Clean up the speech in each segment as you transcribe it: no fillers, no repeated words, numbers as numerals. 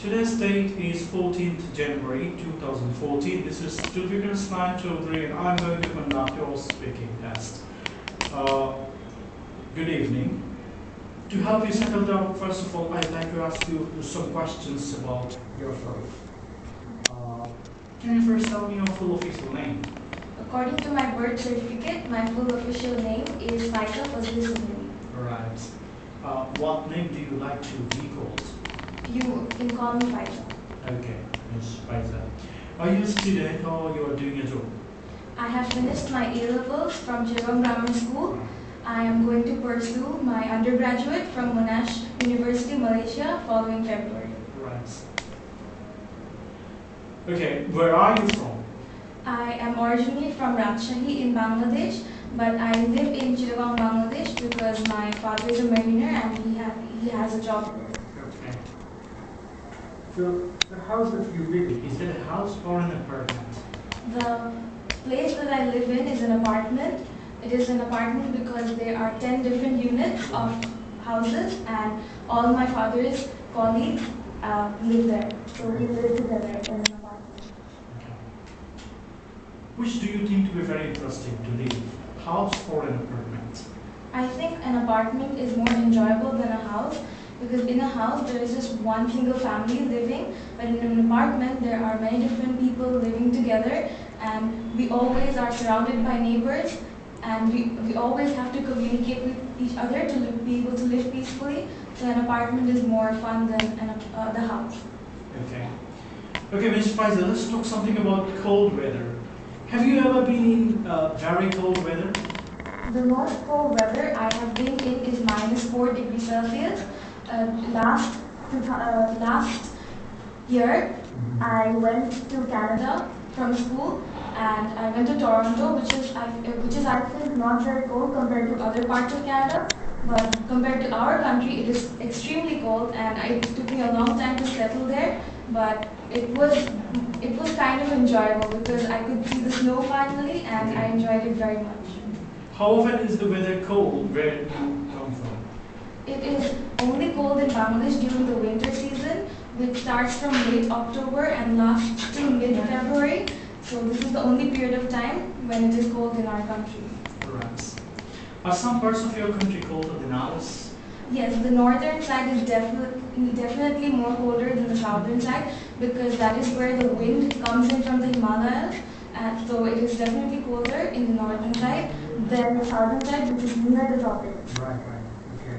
Today's date is 14th January 2014. This is Student 923 and I'm going to conduct your speaking test. Good evening. To help you settle down, first of all, I'd like to ask you some questions about yourself. Can you first tell me your full official name? According to my birth certificate, my full official name is Faiza, Fazle, Soheli. Right. What name do you like to be called? You can call me Faiza. Okay, Miss Faiza. Are you a student or you are doing a job? I have finished my A-levels from Jerome Grammar School. I am going to pursue my undergraduate from Monash University, Malaysia, following February. Right. Okay, where are you from? I am originally from Rajshahi in Bangladesh, but I live in Chittagong, Bangladesh because my father is a mariner and he has a job there. Okay. So, the house that you live in, is it a house or an apartment? The place that I live in is an apartment. It is an apartment because there are 10 different units of houses and all my father's colleagues live there. So we live together in an apartment. Okay. Which do you think to be very interesting to live? House or an apartment? I think an apartment is more enjoyable than a house because in a house there is just one single family living, but in an apartment there are many different people living together and we always are surrounded by neighbors and we always have to communicate with each other to be able to live peacefully. So an apartment is more fun than the house. Okay. Okay, Ms. Faiza, let's talk something about cold weather. Have you ever been in very cold weather? The most cold weather I have been in is -4 degrees Celsius. Last year, I went to Canada from school and I went to Toronto, which is I think not very cold compared to other parts of Canada, but compared to our country, it is extremely cold, and it took me a long time to settle there. But it was kind of enjoyable because I could see the snow finally, and I enjoyed it very much. How often is the weather cold where you come from? It is only cold in Bangladesh during the winter season, which starts from late October and lasts till mid-February. So this is the only period of time when it is cold in our country. Right. Are some parts of your country colder than ours? Yes, the northern side is definitely more colder than the southern side because that is where the wind comes in from the Himalayas. And so it is definitely colder in the northern side than the southern side, which is near the tropics. Right. Okay.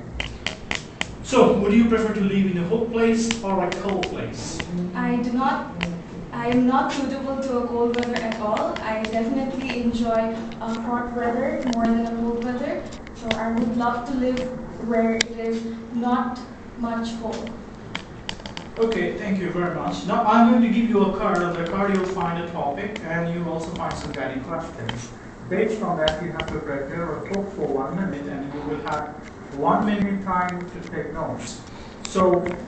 So, would you prefer to live in a hot place or a cold place? I am not suitable to a cold weather at all. I definitely enjoy a hot weather more than a cold weather. So I would love to live where it is not much cold. Okay, thank you very much. Now I'm going to give you a card. On the card you'll find a topic and you'll also find some guiding questions. Based on that, you have to prepare or talk for 1 minute and you will have 1 minute time to take notes. So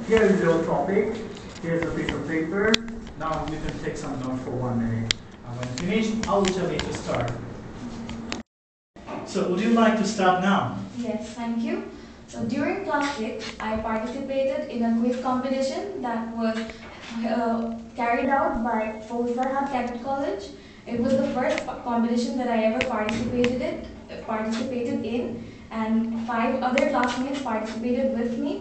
here is your topic. Here's a piece of paper. Now you can take some notes for 1 minute. And when finished, I will tell you to start. So would you like to start now? Yes, thank you. So during class 6, I participated in a quiz competition that was carried out by Fazle Cadet College. It was the first competition that I ever participated in, and 5 other classmates participated with me.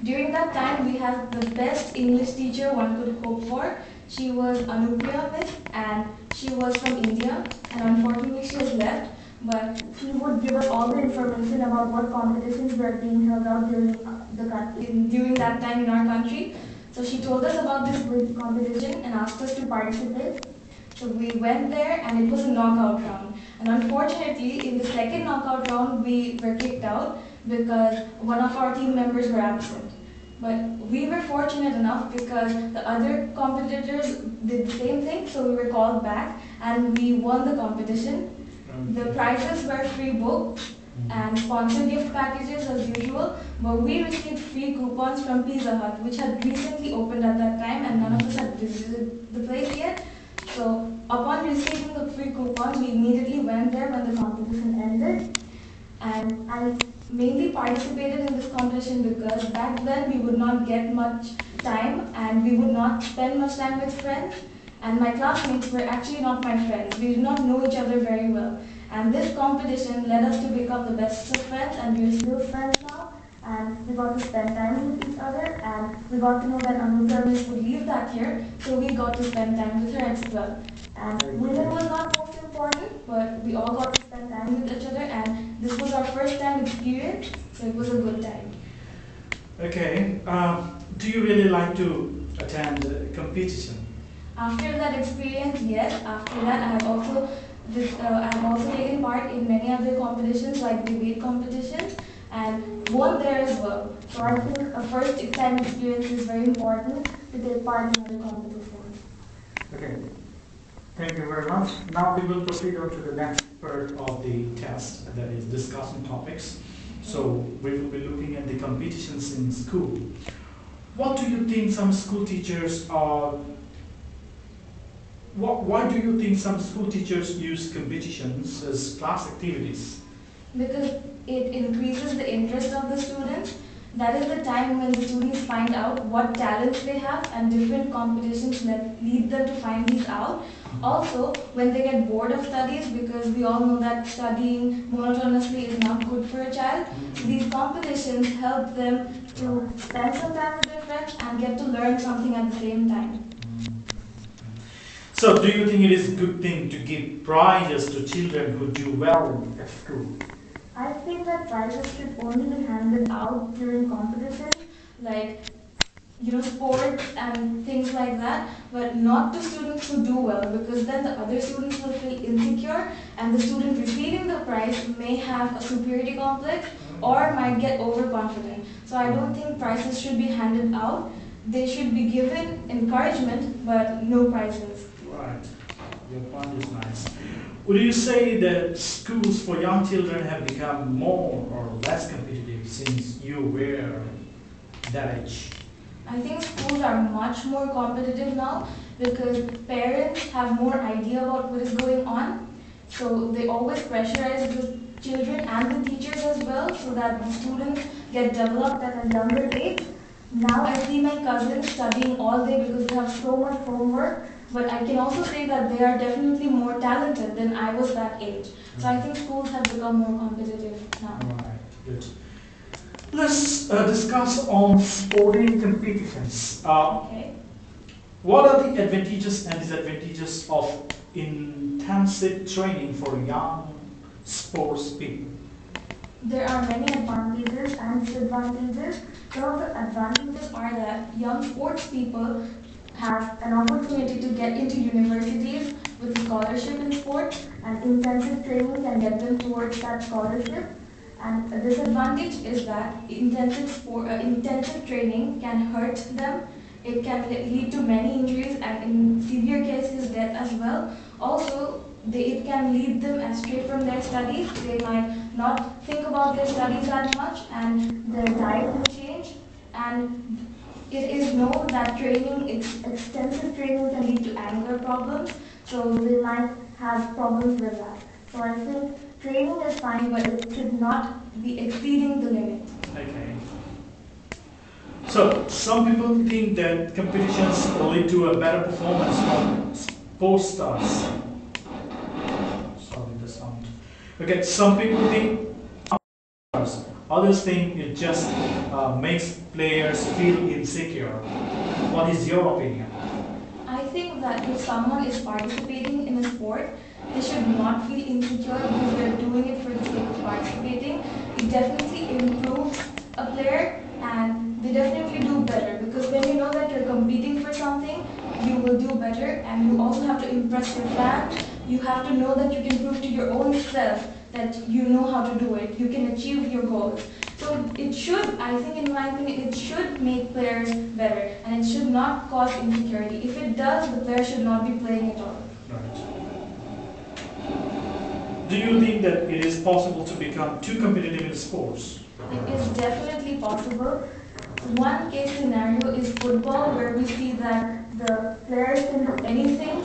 During that time, we had the best English teacher one could hope for. She was Anupriya Miss, and she was from India, and unfortunately she has left. But she would give us all the information about what competitions were being held out during that time in our country. So she told us about this quiz competition and asked us to participate. So we went there and it was a knockout round. And unfortunately, in the second knockout round, we were kicked out because one of our team members were absent. But we were fortunate enough because the other competitors did the same thing, so we were called back and we won the competition. The prizes were free books and sponsored gift packages as usual, but we received free coupons from Pizza Hut, which had recently opened at that time and none of us had visited the place yet. So upon receiving the free coupons, we immediately went there when the competition ended. And mainly participated in this competition because back then we would not get much time and we would not spend much time with friends. And my classmates were actually not my friends. We did not know each other very well. And this competition led us to become the best of friends, and we're still friends now. And we got to spend time with each other, and we got to know that Anushka Miss would leave that year, so we got to spend time with her as well. And winning was not most important, but we all got to spend time with each other, and this was our first time experience, so it was a good time. Okay. Do you really like to attend competition? After that experience, yes. After that, I have also taken part in many other competitions like debate competitions and won there as well. So I think a first time experience is very important to take part in other competitions. Okay. Thank you very much. Now we will proceed on to the next part of the test, that is discussing topics. So we will be looking at the competitions in school. What do you think some school teachers are? Why do you think some school teachers use competitions as class activities? Because it increases the interest of the students. That is the time when the students find out what talents they have, and different competitions lead them to find these out. Also, when they get bored of studies, because we all know that studying monotonously is not good for a child, these competitions help them to spend some time with their friends and get to learn something at the same time. So, do you think it is a good thing to give prizes to children who do well at school? I think that prizes should only be handed out during competitions, like sports and things like that, but not to students who do well, because then the other students will feel insecure, and the student receiving the prize may have a superiority complex or might get overconfident. So I don't think prizes should be handed out. They should be given encouragement, but no prizes. Right. Your point is nice. Would you say that schools for young children have become more or less competitive since you were that age? I think schools are much more competitive now because parents have more idea about what is going on. So they always pressurize the children and the teachers as well so that the students get developed at a younger age. Now I see my cousins studying all day because they have so much homework, but I can also say that they are definitely more talented than I was that age. So I think schools have become more competitive now. Right, good. Let's discuss on sporting competitions. Okay. What are the advantages and disadvantages of intensive training for young sports people? There are many advantages and disadvantages. Some of the advantages are that young sports people have an opportunity to get into universities with a scholarship in sports, and intensive training can get them towards that scholarship. And a disadvantage is that intensive training can hurt them. It can lead to many injuries and in severe cases death as well. Also, it can lead them astray from their studies. They might not think about their studies that much, and their diet will change. And it is known that extensive training can lead to anger problems, so they might have problems with that. So I think training is fine, but it should not be exceeding the limit. Okay. So, some people think that competitions will lead to a better performance from sports stars. Sorry, the sound. Okay, some people think stars. Others think it just makes players feel insecure. What is your opinion? I think that if someone is participating in a sport, they should not feel insecure because they're doing it for the sake of participating. It definitely improves a player and they definitely do better, because when you know that you're competing for something, you will do better, and you also have to impress your fans. You have to know that you can prove to your own self that you know how to do it. You can achieve your goals. So it should, I think in my opinion, it should make players better and it should not cause insecurity. If it does, the player should not be playing at all. Right. Do you think that it is possible to become too competitive in sports? It is definitely possible. One case scenario is football, where we see that the players can do anything.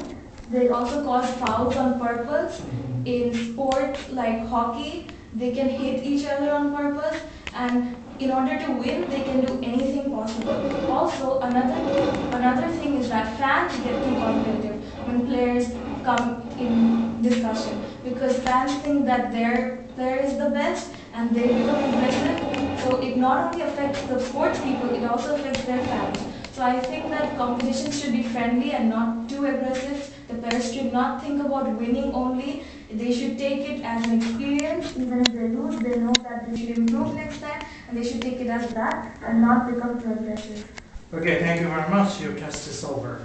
They also cause fouls on purpose. In sports like hockey, they can hit each other on purpose, and in order to win, they can do anything possible. Also, another thing is that fans get too competitive when players come in discussion, because fans think that their player is the best and they become aggressive. So it not only affects the sports people, it also affects their fans. So I think that competition should be friendly and not too aggressive. The players should not think about winning only. They should take it as an experience. Even if they lose, they know that they should improve next time, and they should take it as that and not become too aggressive. Okay, thank you very much. Your test is over.